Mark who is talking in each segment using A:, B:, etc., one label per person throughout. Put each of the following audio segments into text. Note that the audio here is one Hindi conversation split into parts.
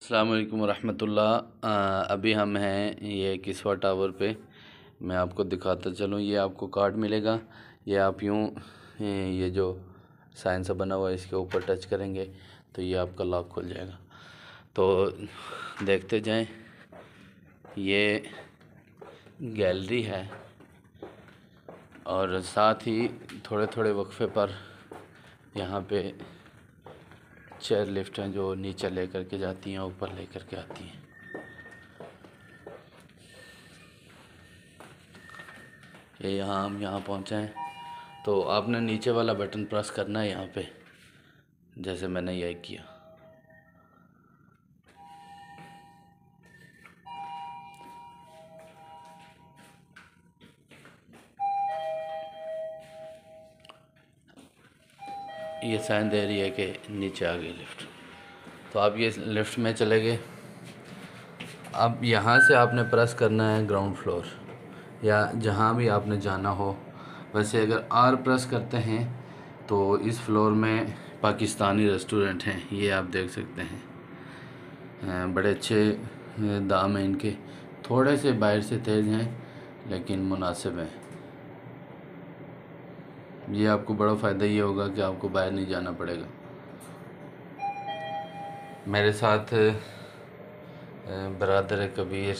A: अस्सलाम वालेकुम रहमतुल्लाह। अभी हम हैं ये किस्वा टावर पे। मैं आपको दिखाता चलूँ। ये आपको कार्ड मिलेगा। ये आप यूँ ये जो साइन सा बना हुआ है इसके ऊपर टच करेंगे तो ये आपका लॉक खुल जाएगा। तो देखते जाएं। ये गैलरी है और साथ ही थोड़े थोड़े वक्फे पर यहाँ पे चेयर लिफ्ट हैं जो नीचे लेकर के जाती हैं, ऊपर लेकर के आती हैं। ये हम यहाँ पहुँचे हैं तो आपने नीचे वाला बटन प्रेस करना है यहाँ पे, जैसे मैंने यही किया। ये साइन दे रही है कि नीचे आ गई लिफ्ट। तो आप ये लिफ्ट में चले गए। अब यहाँ से आपने प्रेस करना है ग्राउंड फ्लोर या जहाँ भी आपने जाना हो। वैसे अगर आर प्रेस करते हैं तो इस फ्लोर में पाकिस्तानी रेस्टोरेंट हैं, ये आप देख सकते हैं। बड़े अच्छे दाम हैं इनके, थोड़े से बाहर से तेज़ हैं लेकिन मुनासिब हैं। ये आपको बड़ा फ़ायदा ये होगा कि आपको बाहर नहीं जाना पड़ेगा। मेरे साथ बरादर कबीर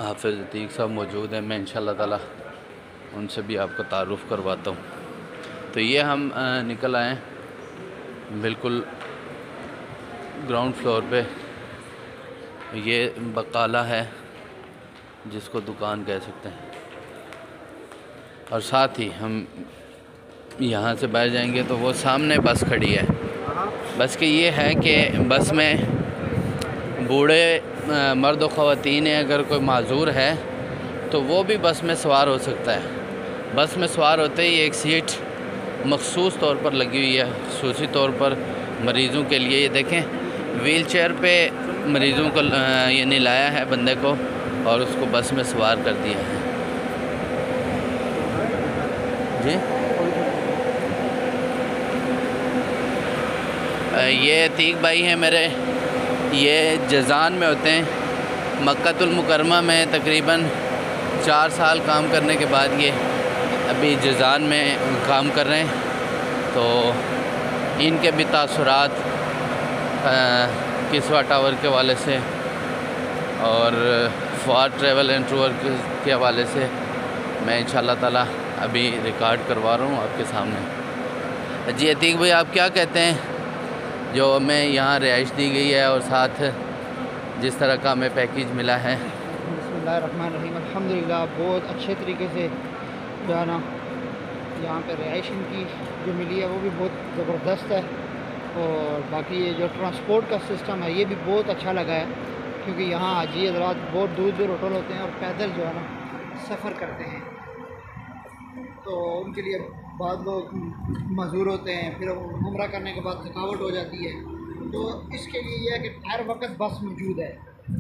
A: हाफिज़ अतीक साहब मौजूद हैं। मैं इंशाअल्लाह ताला उनसे भी आपको तारुफ़ करवाता हूँ। तो ये हम निकल आए बिल्कुल ग्राउंड फ्लोर पे। ये बकाला है जिसको दुकान कह सकते हैं। और साथ ही हम यहाँ से बाहर जाएंगे तो वो सामने बस खड़ी है। बस की ये है कि बस में बूढ़े मर्द व ख़वातीन हैं, अगर कोई माजूर है तो वो भी बस में सवार हो सकता है। बस में सवार होते ही एक सीट मखसूस तौर पर लगी हुई है, खुसूसी तौर पर मरीज़ों के लिए। ये देखें, व्हील चेयर पे मरीज़ों को यानी लाया है बंदे को और उसको बस में सवार कर दिया है। जी ये अतीक भाई हैं मेरे, ये जज़ान में होते हैं। मक्कातुल मुकरमा में तकरीबन 4 साल काम करने के बाद ये अभी जज़ान में काम कर रहे हैं। तो इनके भी तासुरात किस्वा टावर के हवाले से और फॉर ट्रैवल एंड टूर के हवाले से मैं इंशाअल्लाह ताला अभी रिकॉर्ड करवा रहा हूँ आपके सामने। जी अतीक भाई, आप क्या कहते हैं जो हमें यहाँ रिहाइश दी गई है और साथ जिस तरह का हमें पैकेज मिला है?
B: बिस्मिल्लाहिर्रहमानिर्रहीम, अल्हम्दुलिल्लाह बहुत अच्छे तरीके से जो है ना यहाँ पे रिहाइश इनकी जो मिली है वो भी बहुत ज़बरदस्त है। और बाकी ये जो ट्रांसपोर्ट का सिस्टम है ये भी बहुत अच्छा लगा है, क्योंकि यहाँ हाजी हज़रात बहुत दूर दूर होटल होते हैं और पैदल जो है ना सफ़र करते हैं। तो उनके लिए बाद लोग मजूर होते हैं, फिर उम्रा करने के बाद थकावट हो जाती है। तो इसके लिए यह है कि हर वक्त बस मौजूद है।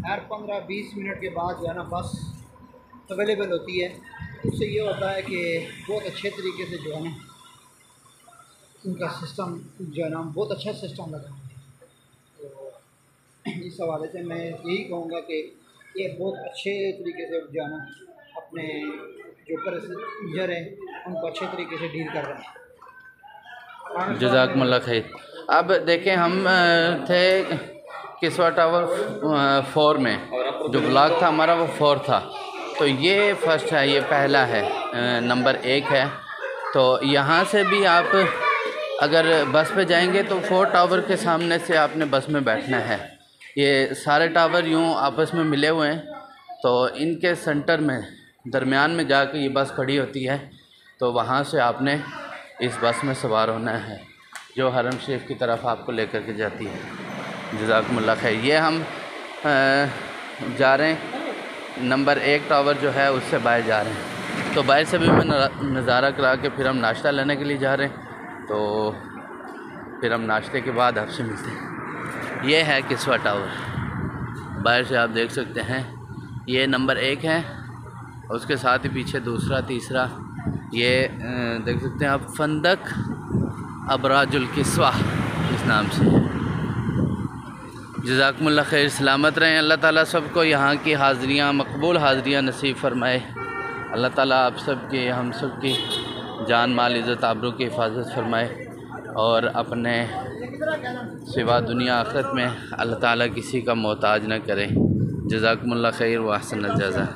B: हर 15-20 मिनट के बाद जो है ना बस अवेलेबल होती है। उससे ये होता है कि बहुत अच्छे तरीके से जो है ना उनका सिस्टम जो है ना बहुत अच्छा सिस्टम लगा है। तो इस हवाले से मैं यही कहूँगा कि ये बहुत अच्छे तरीके से जो है ना अपने जो पैसेंजर हैं उनको अच्छे तरीके से डील कर रहे हैं।
A: जज़ाकमुल्लाह खैर। अब देखें, हम थे किस्वा टावर 4 में। जो ब्लॉक था हमारा वो 4 था। तो ये फर्स्ट है, ये पहला है, नंबर 1 है। तो यहाँ से भी आप अगर बस पे जाएंगे तो 4 टावर के सामने से आपने बस में बैठना है। ये सारे टावर यूँ आपस में मिले हुए हैं, तो इनके सेंटर में दरमियान में जाकर ये बस खड़ी होती है। तो वहाँ से आपने इस बस में सवार होना है जो हरम शरीफ की तरफ आपको लेकर के जाती है। जज़ाकुमुल्लाह खैर। ये हम जा रहे हैं नंबर 1 टावर जो है उससे बाहर जा रहे हैं। तो बाहर से भी मैं नज़ारा करा के फिर हम नाश्ता लेने के लिए जा रहे हैं। तो फिर हम नाश्ते के बाद आपसे मिलते हैं। ये है किस्वा टावर, बाहर से आप देख सकते हैं। ये नंबर 1 है, उसके साथ ही पीछे दूसरा, तीसरा ये देख सकते हैं आप, फंदक अबराजुल किस्वा इस नाम से। जज़ाकुमुल्लाह खैर, सलामत रहें। अल्लाह ताला सबको यहाँ की हाज़रियाँ, मकबूल हाज़रियाँ नसीब फ़रमाए। अल्लाह ताला आप सब की, हम सब की जान माल इज़्ज़त आबरू की हिफाजत फ़रमाए और अपने सिवा दुनिया आखिरत में अल्लाह ताला किसी का मोहताज न करे। जज़ाकुमुल्लाह खैर व अहसन अल जज़ा।